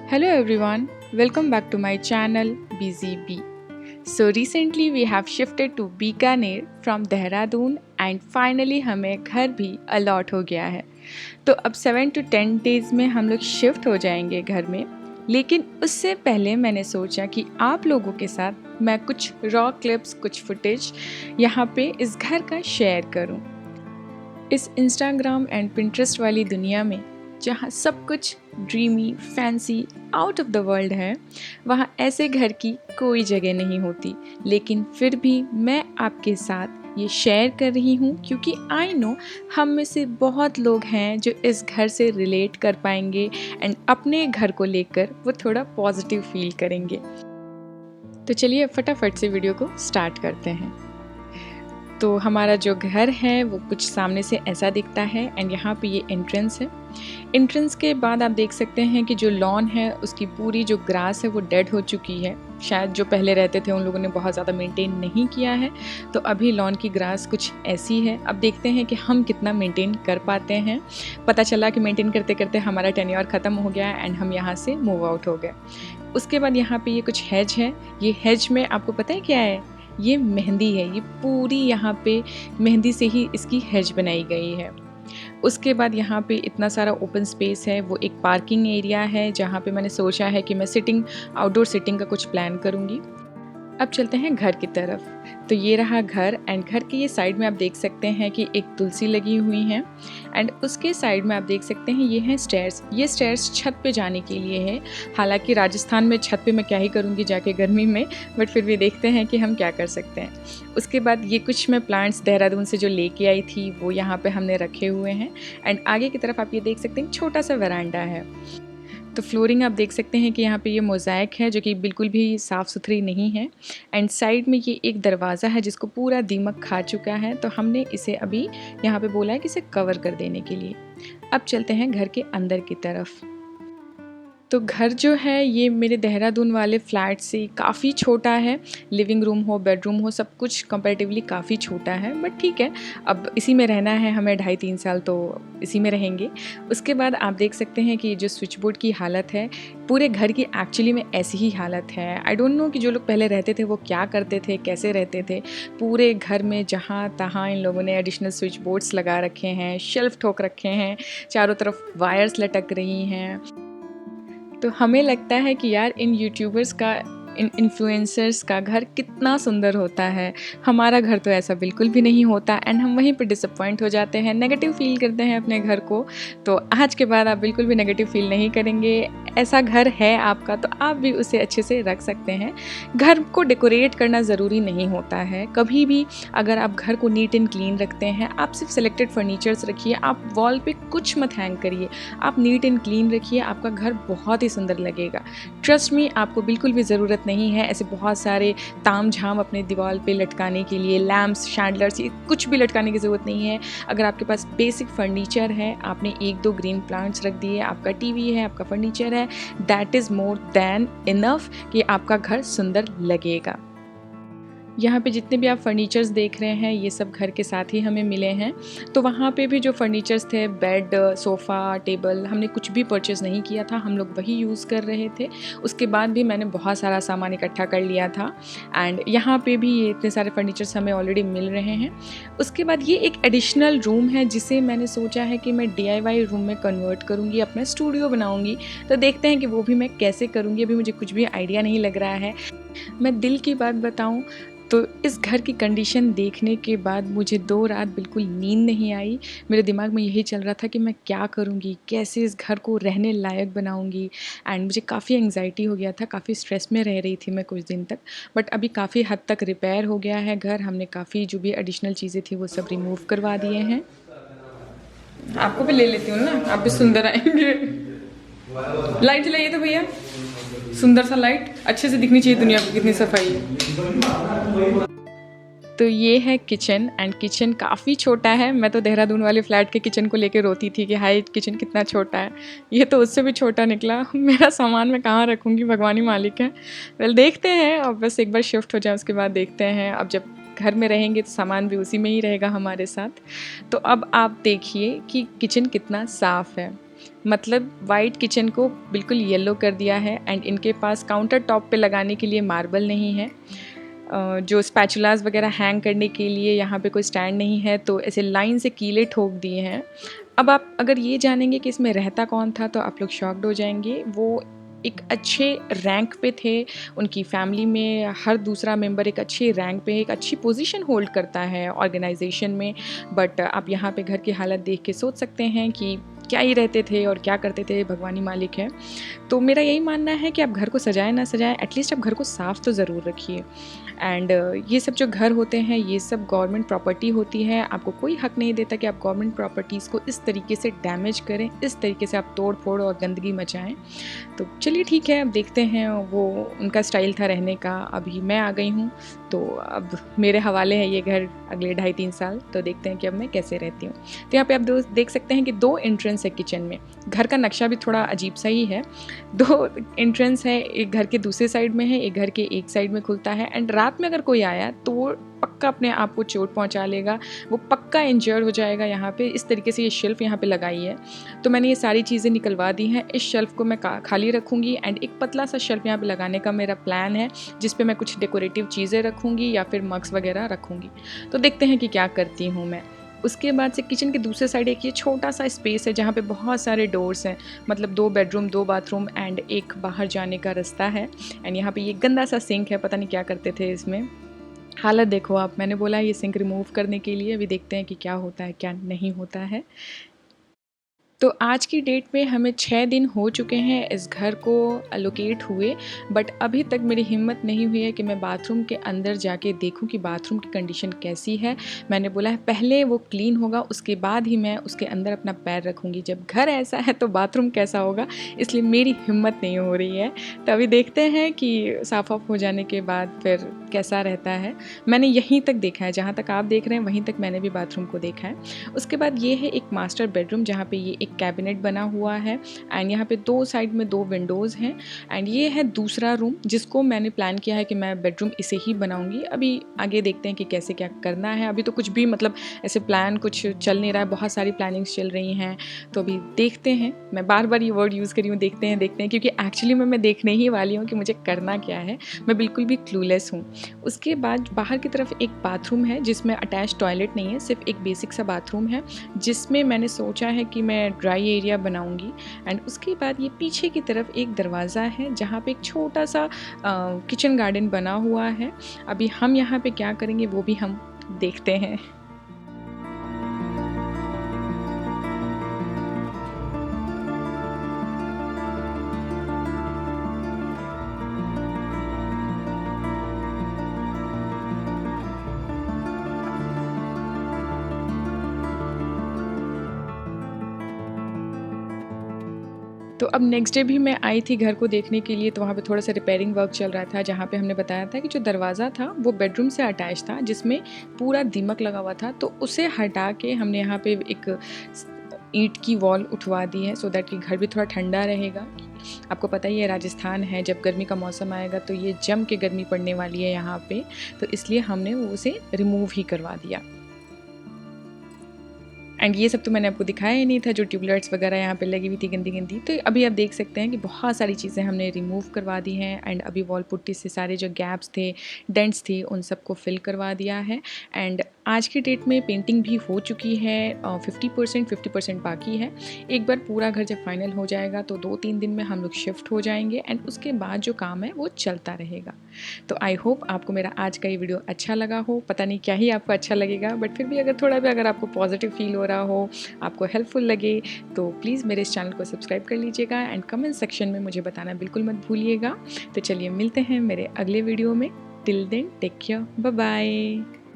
Hello everyone, welcome back to my channel BZB. So recently we have shifted to Bikaner from Dehradun and finally हमें घर भी allot हो गया है। तो अब 7 to 10 डेज़ में हम लोग शिफ्ट हो जाएंगे घर में। लेकिन उससे पहले मैंने सोचा कि आप लोगों के साथ मैं कुछ रॉ क्लिप्स, कुछ फुटेज यहाँ पे इस घर का शेयर करूँ। इस इंस्टाग्राम एंड पिंटरेस्ट वाली दुनिया में जहाँ सब कुछ dreamy, fancy, out of the world है, वहाँ ऐसे घर की कोई जगह नहीं होती। लेकिन फिर भी मैं आपके साथ ये शेयर कर रही हूँ क्योंकि आई नो हम में से बहुत लोग हैं जो इस घर से रिलेट कर पाएंगे एंड अपने घर को लेकर वो थोड़ा पॉजिटिव फील करेंगे। तो चलिए फटाफट से वीडियो को स्टार्ट करते हैं। तो हमारा जो घर है वो कुछ सामने से ऐसा दिखता है एंड यहाँ पे ये एंट्रेंस है। एंट्रेंस के बाद आप देख सकते हैं कि जो लॉन है उसकी पूरी जो ग्रास है वो डेड हो चुकी है। शायद जो पहले रहते थे उन लोगों ने बहुत ज़्यादा मेंटेन नहीं किया है, तो अभी लॉन की ग्रास कुछ ऐसी है। अब देखते हैं कि हम कितना मेंटेन कर पाते हैं। पता चला कि मेंटेन करते करते हमारा टेन्योर ख़त्म हो गया एंड हम यहाँ से मूव आउट हो गए। उसके बाद यहाँ पे ये कुछ हेज है। ये हेज में आपको पता है क्या है? ये मेहंदी है। ये पूरी यहाँ पे मेहंदी से ही इसकी हेज बनाई गई है। उसके बाद यहाँ पे इतना सारा ओपन स्पेस है, वो एक पार्किंग एरिया है जहाँ पे मैंने सोचा है कि मैं आउटडोर सिटिंग का कुछ प्लान करूँगी। अब चलते हैं घर की तरफ। तो ये रहा घर एंड घर के ये साइड में आप देख सकते हैं कि एक तुलसी लगी हुई है एंड उसके साइड में आप देख सकते हैं ये हैं स्टेयर्स। ये स्टेयर्स छत पे जाने के लिए है। हालांकि राजस्थान में छत पे मैं क्या ही करूँगी जाके गर्मी में, बट फिर भी देखते हैं कि हम क्या कर सकते हैं। उसके बाद ये कुछ मैं प्लांट्स देहरादून से जो लेके आई थी वो यहाँ पर हमने रखे हुए हैं एंड आगे की तरफ आप ये देख सकते हैं छोटा सा वरांडा है। तो फ्लोरिंग आप देख सकते हैं कि यहाँ पे ये मोज़ाइक है जो कि बिल्कुल भी साफ़ सुथरी नहीं है एंड साइड में ये एक दरवाज़ा है जिसको पूरा दीमक खा चुका है, तो हमने इसे अभी यहाँ पे बोला है कि इसे कवर कर देने के लिए। अब चलते हैं घर के अंदर की तरफ। तो घर जो है ये मेरे देहरादून वाले फ्लैट से काफ़ी छोटा है। लिविंग रूम हो, बेडरूम हो, सब कुछ कंपैरेटिवली काफ़ी छोटा है, बट ठीक है, अब इसी में रहना है हमें 2.5-3 साल, तो इसी में रहेंगे। उसके बाद आप देख सकते हैं कि जो स्विच बोर्ड की हालत है पूरे घर की एक्चुअली में ऐसी ही हालत है। आई डोंट नो कि जो लोग पहले रहते थे वो क्या करते थे, कैसे रहते थे। पूरे घर में जहाँ तहाँ इन लोगों ने एडिशनल स्विच बोर्ड्स लगा रखे हैं, शेल्फ ठोक रखे हैं, चारों तरफ वायर्स लटक रही हैं। तो हमें लगता है कि यार इन यूट्यूबर्स का, इन इन्फ्लुएंसर्स का घर कितना सुंदर होता है। हमारा घर तो ऐसा बिल्कुल भी नहीं होता एंड हम वहीं पे डिसअपॉइंट हो जाते हैं, नेगेटिव फील करते हैं अपने घर को। तो आज के बाद आप बिल्कुल भी नेगेटिव फील नहीं करेंगे। ऐसा घर है आपका तो आप भी उसे अच्छे से रख सकते हैं। घर को डेकोरेट करना ज़रूरी नहीं होता है। कभी भी अगर आप घर को नीट एंड क्लीन रखते हैं, आप सिर्फ सिलेक्टेड फर्नीचर्स रखिए, आप वॉल पे कुछ मत हैंग करिए, आप नीट एंड क्लीन रखिए, आपका घर बहुत ही सुंदर लगेगा। ट्रस्ट मी, आपको बिल्कुल भी ज़रूरत नहीं है ऐसे बहुत सारे ताम झाम अपने दीवार पे लटकाने के लिए, लैम्प्स, शैंडलर्स, ये कुछ भी लटकाने की ज़रूरत नहीं है। अगर आपके पास बेसिक फर्नीचर है, आपने 1-2 ग्रीन प्लांट्स रख दिए, आपका टीवी है, आपका फर्नीचर है, that is more than enough कि आपका घर सुंदर लगेगा। यहाँ पे जितने भी आप फर्नीचर्स देख रहे हैं ये सब घर के साथ ही हमें मिले हैं। तो वहाँ पे भी जो फर्नीचर्स थे, बेड, सोफ़ा, टेबल, हमने कुछ भी परचेज़ नहीं किया था, हम लोग वही यूज़ कर रहे थे। उसके बाद भी मैंने बहुत सारा सामान इकट्ठा कर लिया था एंड यहाँ पे भी ये इतने सारे फर्नीचर्स हमें ऑलरेडी मिल रहे हैं। उसके बाद ये एक एडिशनल रूम है जिसे मैंने सोचा है कि मैं DIY रूम में कन्वर्ट करूँगी, अपना स्टूडियो बनाऊँगी। तो देखते हैं कि वो भी मैं कैसे करूँगी, अभी मुझे कुछ भी आइडिया नहीं लग रहा है। मैं दिल की बात बताऊँ तो इस घर की कंडीशन देखने के बाद मुझे 2 रात बिल्कुल नींद नहीं आई। मेरे दिमाग में यही चल रहा था कि मैं क्या करूँगी, कैसे इस घर को रहने लायक बनाऊँगी एंड मुझे काफ़ी एंग्जाइटी हो गया था, काफ़ी स्ट्रेस में रह रही थी मैं कुछ दिन तक। बट अभी काफ़ी हद तक रिपेयर हो गया है घर। हमने काफ़ी जो भी एडिशनल चीज़ें थी वो सब रिमूव करवा दिए हैं। आपको भी ले लेती हूँ ना, आप भी सुंदर आएंगे। लाइट जलाइए तो भैया, सुंदर सा लाइट, अच्छे से दिखनी चाहिए दुनिया को कितनी सफाई है। तो ये है किचन एंड किचन काफ़ी छोटा है। मैं तो देहरादून वाले फ्लैट के किचन को लेके रोती थी कि हाय किचन कितना छोटा है, ये तो उससे भी छोटा निकला। मेरा सामान मैं कहाँ रखूँगी, भगवान ही मालिक है। वेल देखते हैं, अब बस एक बार शिफ्ट हो जाए उसके बाद देखते हैं। अब जब घर में रहेंगे तो सामान भी उसी में ही रहेगा हमारे साथ। तो अब आप देखिए कि किचन कितना साफ़ है। मतलब वाइट किचन को बिल्कुल येलो कर दिया है। एंड इनके पास काउंटर टॉप पे लगाने के लिए मार्बल नहीं है, जो स्पैचुलास वगैरह हैंग करने के लिए यहाँ पे कोई स्टैंड नहीं है, तो ऐसे लाइन से कीले ठोक दिए हैं। अब आप अगर ये जानेंगे कि इसमें रहता कौन था तो आप लोग शॉक्ड हो जाएंगे। वो एक अच्छे रैंक पे थे, उनकी फैमिली में हर दूसरा मेंबर एक अच्छे रैंक पे, एक अच्छी पोजीशन होल्ड करता है ऑर्गेनाइजेशन में। बट आप यहाँ पे घर की हालत देख के सोच सकते हैं कि क्या ही रहते थे और क्या करते थे, भगवान ही मालिक है। तो मेरा यही मानना है कि आप घर को सजाएं ना सजाएं, एटलीस्ट आप घर को साफ़ तो ज़रूर रखिए। एंड ये सब जो घर होते हैं ये सब गवर्नमेंट प्रॉपर्टी होती है, आपको कोई हक नहीं देता कि आप गवर्नमेंट प्रॉपर्टीज़ को इस तरीके से डैमेज करें, इस तरीके से आप तोड़ फोड़ और गंदगी मचाएं। तो चलिए ठीक है, अब देखते हैं, वो उनका स्टाइल था रहने का, अभी मैं आ गई हूँ, तो अब मेरे हवाले है ये घर अगले 2.5-3 साल। तो देखते हैं कि अब मैं कैसे रहती हूँ। तो यहाँ पे आप देख सकते हैं कि 2 एंट्रेंस है किचन में। घर का नक्शा भी थोड़ा अजीब सा ही है, 2 एंट्रेंस है, एक घर के दूसरे साइड में है, एक घर के एक साइड में खुलता है। एंड रात में अगर कोई आया तो वो पक्का अपने आप को चोट पहुंचा लेगा, वो पक्का इंजर्ड हो जाएगा। यहाँ पे इस तरीके से ये शेल्फ यहाँ पे लगाई है, तो मैंने ये सारी चीज़ें निकलवा दी हैं। इस शेल्फ को मैं खाली रखूँगी एंड एक पतला सा शेल्फ यहाँ पे लगाने का मेरा प्लान है, जिस पे मैं कुछ डेकोरेटिव चीज़ें रखूँगी या फिर मग्स वगैरह रखूँगी। तो देखते हैं कि क्या करती हूँ मैं। उसके बाद से किचन के दूसरे साइड एक ये छोटा सा स्पेस है जहाँ पे बहुत सारे डोर्स हैं, मतलब 2 बेडरूम 2 बाथरूम एंड एक बाहर जाने का रास्ता है। एंड यहाँ पे ये गंदा सा सिंक है, पता नहीं क्या करते थे इसमें। हालत देखो आप, मैंने बोला ये सिंक रिमूव करने के लिए, अभी देखते हैं कि क्या होता है क्या नहीं होता है। तो आज की डेट में हमें 6 दिन हो चुके हैं इस घर को अलोकेट हुए, बट अभी तक मेरी हिम्मत नहीं हुई है कि मैं बाथरूम के अंदर जाके देखूं कि बाथरूम की कंडीशन कैसी है। मैंने बोला है पहले वो क्लीन होगा उसके बाद ही मैं उसके अंदर अपना पैर रखूंगी। जब घर ऐसा है तो बाथरूम कैसा होगा, इसलिए मेरी हिम्मत नहीं हो रही है। तो अभी देखते हैं कि साफ ऑफ हो जाने के बाद फिर कैसा रहता है। मैंने यहीं तक देखा है, जहाँ तक आप देख रहे हैं वहीं तक मैंने भी बाथरूम को देखा है। उसके बाद ये है एक मास्टर बेडरूम जहाँ पे ये एक कैबिनेट बना हुआ है एंड यहाँ पे 2 साइड में 2 विंडोज़ हैं। एंड ये है दूसरा रूम जिसको मैंने प्लान किया है कि मैं बेडरूम इसे ही बनाऊंगी। अभी आगे देखते हैं कि कैसे क्या करना है। अभी तो कुछ भी मतलब ऐसे प्लान कुछ चल नहीं रहा है, बहुत सारी प्लानिंग्स चल रही हैं, तो अभी देखते हैं। मैं बार बार ये वर्ड यूज़ करी हूँ देखते हैं क्योंकि एक्चुअली मैं देखने ही वाली हूँ कि मुझे करना क्या है। मैं बिल्कुल भी क्लूलेस हूँ। उसके बाद बाहर की तरफ एक बाथरूम है जिसमें अटैच टॉयलेट नहीं है, सिर्फ एक बेसिक सा बाथरूम है जिसमें मैंने सोचा है कि मैं ड्राई एरिया बनाऊंगी। एंड उसके बाद ये पीछे की तरफ एक दरवाज़ा है जहाँ पे एक छोटा सा किचन गार्डन बना हुआ है। अभी हम यहाँ पे क्या करेंगे वो भी हम देखते हैं। तो अब नेक्स्ट डे भी मैं आई थी घर को देखने के लिए, तो वहाँ पे थोड़ा सा रिपेयरिंग वर्क चल रहा था, जहाँ पे हमने बताया था कि जो दरवाज़ा था वो बेडरूम से अटैच था जिसमें पूरा दीमक लगा हुआ था, तो उसे हटा के हमने यहाँ पे एक ईंट की वॉल उठवा दी है सो दैट कि घर भी थोड़ा ठंडा रहेगा। आपको पता ही है राजस्थान है, जब गर्मी का मौसम आएगा तो ये जम के गर्मी पड़ने वाली है यहाँ पे, तो इसलिए हमने वो उसे रिमूव ही करवा दिया। एंड ये सब तो मैंने आपको दिखाया ही नहीं था, जो ट्यूबलाइट्स वगैरह यहाँ पे लगी हुई थी गंदी गंदी, तो अभी आप देख सकते हैं कि बहुत सारी चीज़ें हमने रिमूव करवा दी हैं। एंड अभी वॉल पुट्टी से सारे जो गैप्स थे, डेंट्स थी, उन सबको फिल करवा दिया है। एंड आज की डेट में पेंटिंग भी हो चुकी है, 50% बाकी है। एक बार पूरा घर जब फाइनल हो जाएगा तो 2-3 दिन में हम लोग शिफ्ट हो जाएंगे एंड उसके बाद जो काम है वो चलता रहेगा। तो आई होप आपको मेरा आज का ये वीडियो अच्छा लगा हो। पता नहीं क्या ही आपको अच्छा लगेगा, बट फिर भी अगर थोड़ा भी अगर आपको पॉजिटिव फील हो रहा हो, आपको हेल्पफुल लगे, तो प्लीज़ मेरे इस चैनल को सब्सक्राइब कर लीजिएगा एंड कमेंट सेक्शन में मुझे बताना बिल्कुल मत भूलिएगा। तो चलिए मिलते हैं मेरे अगले वीडियो में। Till then take care, bye bye.